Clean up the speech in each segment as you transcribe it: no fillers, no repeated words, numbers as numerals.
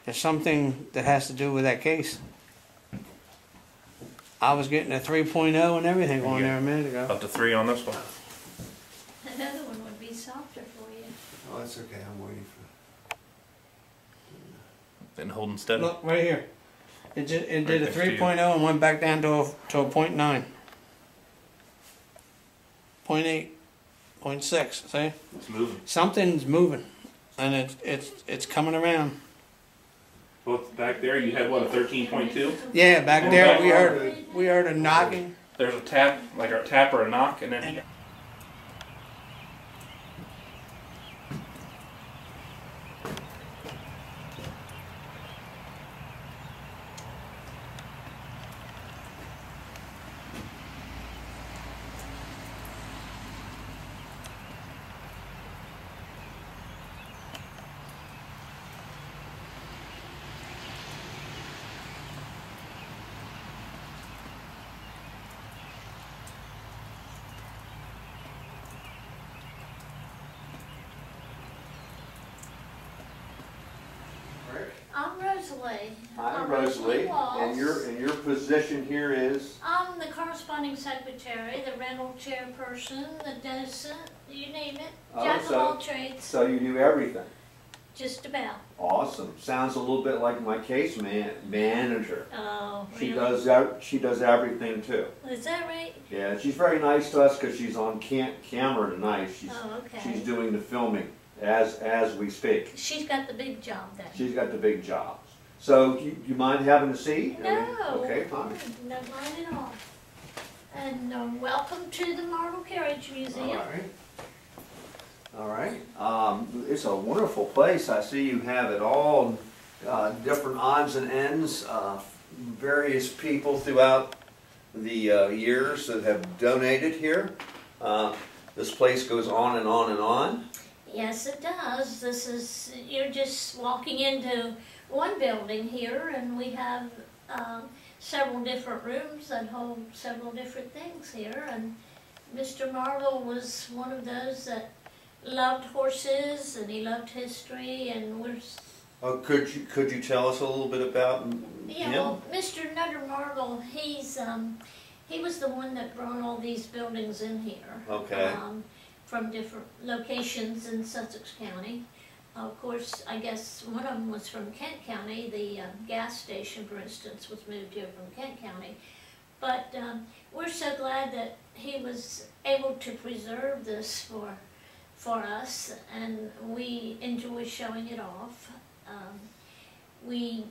There's something that has to do with that case. I was getting a 3.0 and everything on there a minute ago. Up to 3 on this one. Another one would be softer for you. Oh, that's okay. I'm waiting for. Been holding steady. Look, right here. It did a next to you. 3.0 and went back down to a 0.9. 0.8. 0.6, see? It's moving. Something's moving. And it's coming around. Well, back there you had what, a 13.2? Yeah, back there we heard a knocking. There's a tap, like a tap or a knock, and then I'm Rosalie. Hi, Rosalie. Walls. And your position here is? I'm the corresponding secretary, the rental chairperson, the docent, you name it. Jack of all trades. So you do everything. Just about. Awesome. Sounds a little bit like my case manager. Oh, She really? she does everything too. Is that right? Yeah, she's very nice to us because she's on camera tonight. Oh, okay. She's doing the filming as we speak. She's got the big job then. She's got the big jobs. So you mind having a seat? No. Okay, fine. No mind at all. And welcome to the Marble Carriage Museum. All right. All right. It's a wonderful place. I see you have it all, different odds and ends, various people throughout the years that have donated here. This place goes on and on and on. Yes, it does. You're just walking into one building here, and we have several different rooms that hold several different things here. And Mr. Marble was one of those that loved horses, and he loved history, and Could you tell us a little bit about him? Well, Mr. Nutter Marble, he was the one that brought all these buildings in here. Okay. From different locations in Sussex County. Of course, I guess one of them was from Kent County. The gas station, for instance, was moved here from Kent County. But we're so glad that he was able to preserve this for us, and we enjoy showing it off. We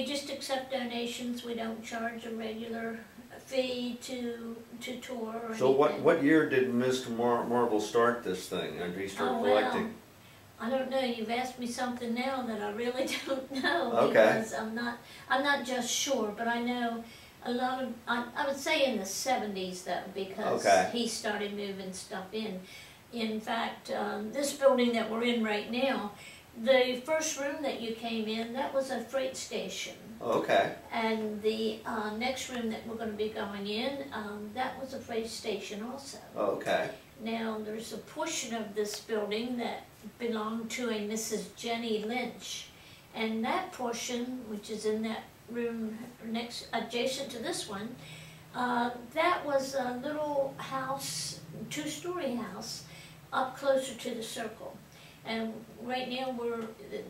just accept donations. We don't charge a regular fee to tour or So anything. what year did Mr. Marble start this thing? Did he start collecting? I don't know. You've asked me something now that I really don't know. Okay. Because I'm not just sure, but I know a lot of. I would say in the 70s though, because he started moving stuff in. In fact, this building that we're in right now, the first room that you came in, that was a freight station. Okay. And the next room that we're going to be going in, that was a freight station also. Okay. Now, there's a portion of this building that belonged to a Mrs. Jenny Lynch. And that portion, which is in that room next, adjacent to this one, that was a little house, two-story house, up closer to the circle. And right now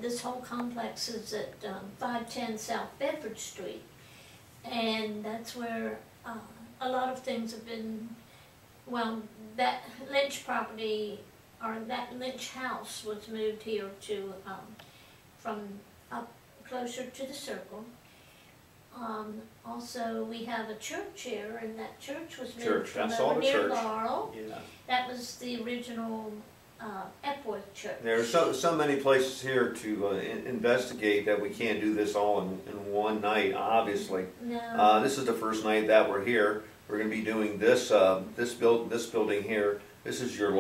this whole complex is at 510 South Bedford Street. And that's where a lot of things have been, well, that Lynch property, or that Lynch house was moved here to, from up closer to the circle. Also, we have a church here, and that church was moved from over near Laurel. Yeah. That was the original Epworth Church. There are so many places here to investigate that we can't do this all in one night, obviously. No. This is the first night that we're here. We're going to be doing this building here. This is your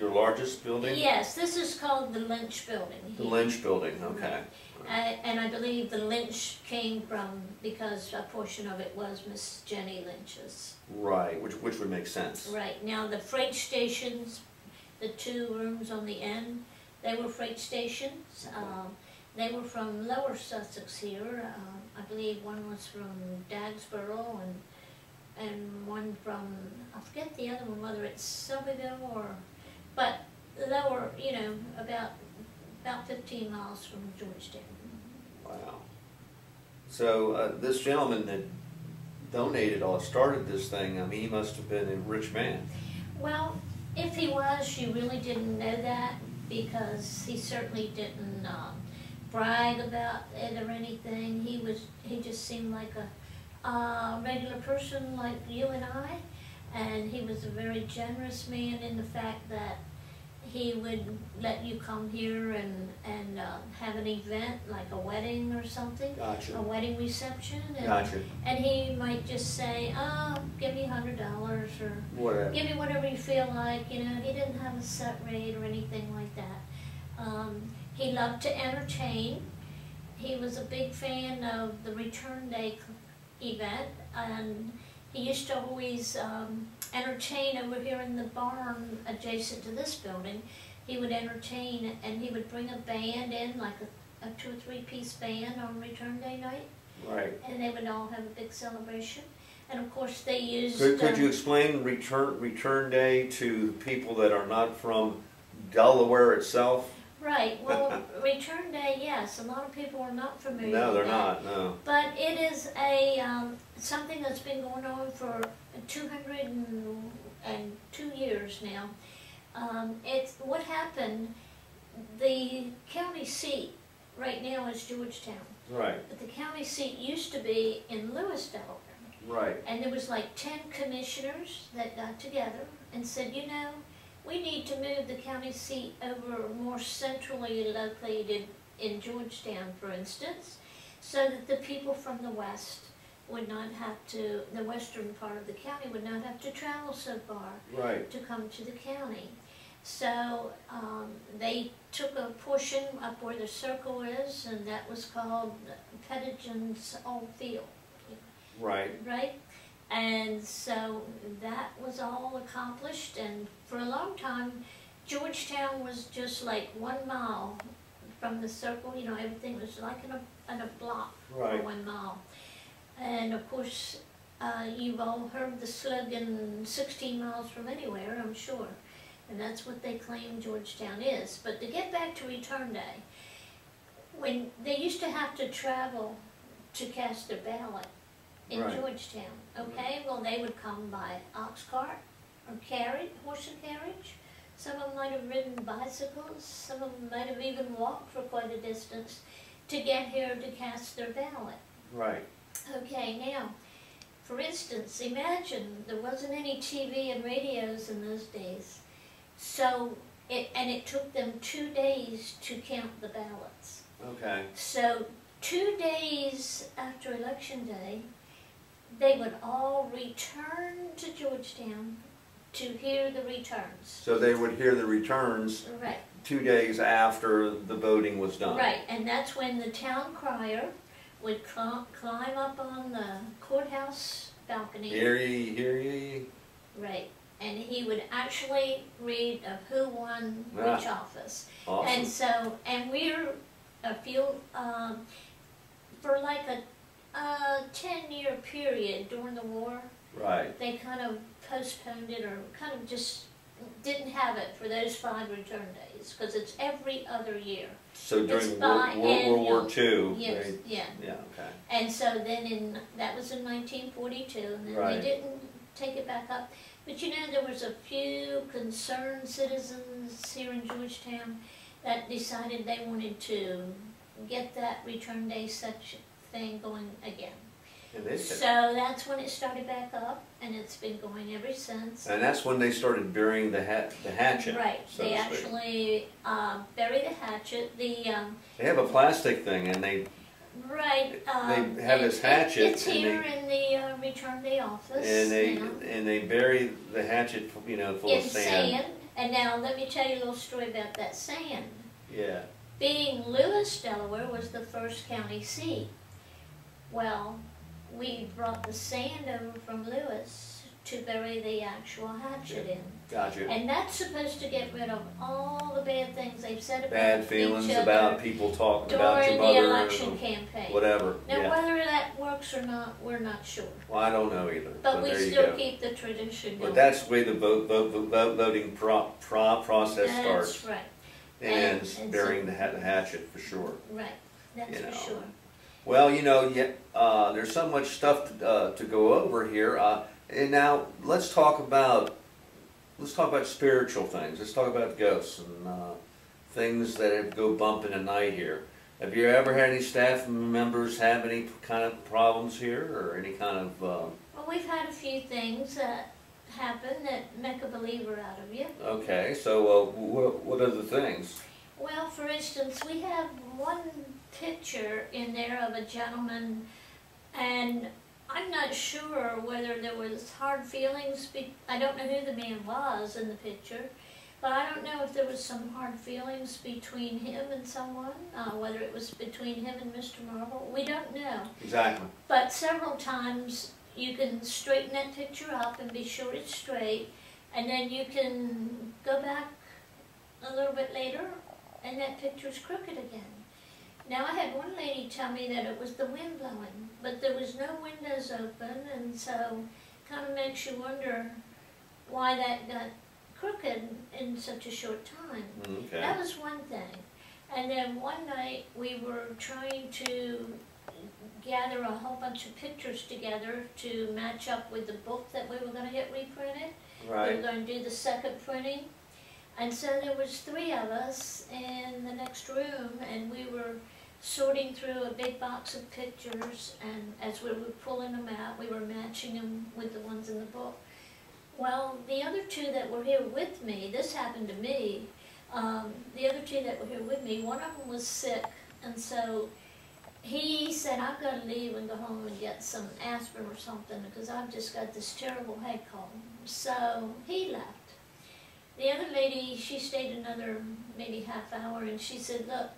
largest building? Yes, this is called the Lynch Building. The Lynch Building, okay. And I believe the Lynch came from, because a portion of it was Miss Jenny Lynch's. Right, which would make sense. Right. Now the freight stations, the two rooms on the end, they were freight stations. they were from Lower Sussex here. I believe one was from Dagsborough and one from, I forget the other one, whether it's Selbyville or, but lower, you know, about 15 miles from Georgetown. Wow. So this gentleman that donated or started this thing, I mean, he must have been a rich man. Well, if he was, you really didn't know that, because he certainly didn't brag about it or anything. He just seemed like a regular person like you and I, and he was a very generous man in the fact that he would let you come here and have an event like a wedding or something. Gotcha. A wedding reception. And, Gotcha. and he might just say, oh, give me $100 or Whatever. give me whatever you feel like. You know, he didn't have a set rate or anything like that. He loved to entertain. He was a big fan of the Return Day event, and he used to always entertain over here in the barn adjacent to this building. He would entertain, and he would bring a band in, like a 2 or 3 piece band on Return Day night. Right. And they would all have a big celebration. And of course they used... Could you explain Return Day to people that are not from Delaware itself? Right, well, Return Day, yes, a lot of people are not familiar No, with they're that. not, no. But it is something that's been going on for 202 years now. It's what happened, the county seat right now is Georgetown. Right, But the county seat used to be in Lewis, Delaware. right, And there was like 10 commissioners that got together and said, you know, we need to move the county seat over more centrally located in Georgetown, for instance, so that the people from the west would not have to, the western part of the county would not have to travel so far right. to come to the county. So they took a portion up where the circle is, and that was called Pettigen's Old Field. Right. Right? And so that was all accomplished, and for a long time, Georgetown was just like 1 mile from the circle. You know, everything was like in a block Right. for 1 mile. And of course, you've all heard the slogan, 16 miles from anywhere, I'm sure. And that's what they claim Georgetown is. But to get back to Return Day, when they used to have to travel to cast their ballot in Right. Georgetown, okay? Well, they would come by ox cart or carriage, horse and carriage. Some of them might have ridden bicycles. Some of them might have even walked for quite a distance to get here to cast their ballot. Right. Okay, now, for instance, imagine there wasn't any TV and radios in those days. So, it took them 2 days to count the ballots. Okay. So, 2 days after Election Day, they would all return to Georgetown to hear the returns. So they would hear the returns Right. 2 days after the voting was done. Right, and that's when the town crier would climb up on the courthouse balcony. Hear ye, hear ye. Right, and he would actually read of who won Ah. which office. Awesome. And so, and we're a few, for like a 10-year period during the war, Right. they kind of postponed it or kind of just didn't have it for those 5 return days, because it's every other year. So It's during World War biennial. II, Yes, they, yeah. yeah, okay. And so then that was in 1942, and then Right. they didn't take it back up. But you know, there was a few concerned citizens here in Georgetown that decided they wanted to get that return day section thing going again. And they So said, that's when it started back up, and it's been going ever since. and that's when they started burying the hatchet. Right, so they to speak. actually bury the hatchet. They have a plastic thing, and they right. They have this hatchet, It's and here in the return day office. now. and they bury the hatchet, full In of sand. And now let me tell you a little story about that sand. Yeah. Being Lewis, Delaware was the first county seat. Well, we brought the sand over from Lewis to bury the actual hatchet in. Gotcha. And that's supposed to get rid of all the bad things they've said about Bad each feelings other about people talking about your during mother. the election campaign. Whatever. Now, Yeah. whether that works or not, we're not sure. Well, I don't know either. But we there you still go. keep the tradition going. But that's the way the voting process starts. That's right. And ends and burying the hatchet for sure. Right, that's You for know. sure. Well, there's so much stuff to go over here. And now let's talk about spiritual things. Let's talk about ghosts and things that go bump in the night here. Have you ever had any staff members have any kind of problems here, or any kind of? Well, we've had a few things that happen that make a believer out of you. Okay, so what are the things? Well, for instance, we have one picture in there of a gentleman, and I'm not sure whether there was hard feelings. I don't know who the man was in the picture, but I don't know if there was some hard feelings between him and someone, whether it was between him and Mr. Marble. We don't know. Exactly. But several times you can straighten that picture up and be sure it's straight, and then you can go back a little bit later and that picture's crooked again. Now, I had one lady tell me that it was the wind blowing, but there was no windows open, and so kind of makes you wonder why that got crooked in such a short time. Okay. That was one thing. And then one night we were trying to gather a whole bunch of pictures together to match up with the book that we were going to get reprinted. We were Right. going to do the second printing. And so there was 3 of us in the next room, and we were sorting through a big box of pictures, and as we were pulling them out, we were matching them with the ones in the book. Well, the other 2 that were here with me, this happened to me, the other 2 that were here with me, one of them was sick, and so he said, I've got to leave and go home and get some aspirin or something, because I've just got this terrible head cold. So he left. The other lady, she stayed another maybe half hour, and she said, look,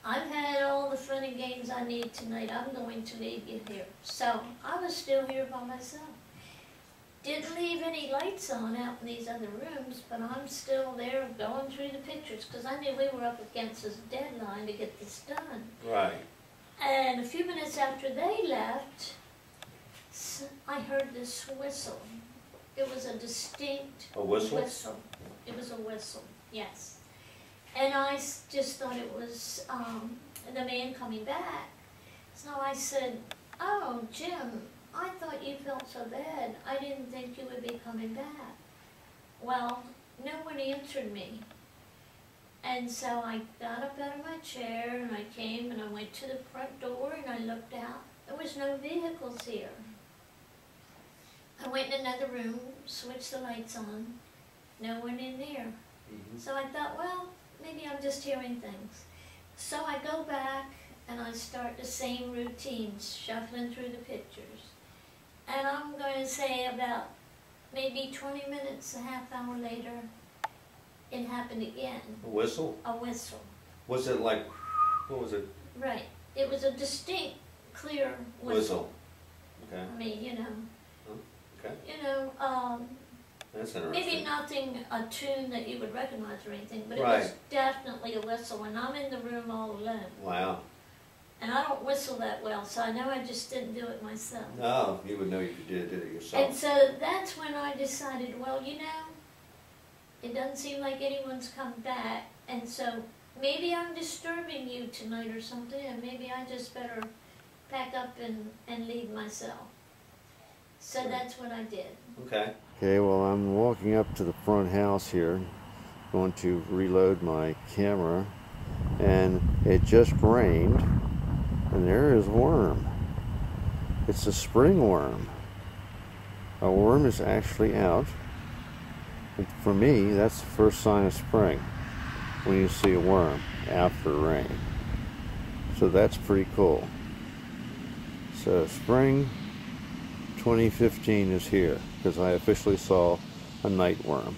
I've had all the fun and games I need tonight. I'm going to leave you here. So I was still here by myself. Didn't leave any lights on out in these other rooms, but I'm still there going through the pictures, because I knew we were up against this deadline to get this done. Right. And a few minutes after they left, I heard this whistle. It was a distinct A whistle? It was a whistle, yes. And I just thought it was the man coming back. So I said, oh, Jim, I thought you felt so bad. I didn't think you would be coming back. Well, no one answered me. And so I got up out of my chair, and I came and I went to the front door and I looked out. There was no vehicles here. I went in another room, switched the lights on, no one in there. So I thought, well, maybe I'm just hearing things. So I go back and I start the same routines, shuffling through the pictures. And I'm going to say about maybe 20 minutes, a half hour later, it happened again. A whistle? A whistle. Was it like, what was it? Right. It was a distinct, clear whistle. Okay. I mean, you know. Okay. You know, That's interesting. maybe nothing, a tune that you would recognize or anything, but it Right. was definitely a whistle, and I'm in the room all alone. Wow. And I don't whistle that well, so I know I just didn't do it myself. No, you would know if you did it yourself. And so that's when I decided, well, you know, it doesn't seem like anyone's come back, and so maybe I'm disturbing you tonight or something, and maybe I just better pack up and leave myself. So that's what I did. Okay. Okay, well, I'm walking up to the front house here, going to reload my camera, and it just rained, and there is a worm. It's a spring worm. A worm is actually out. And for me, that's the first sign of spring, when you see a worm after rain. So that's pretty cool. So spring 2015 is here, because I officially saw a night worm.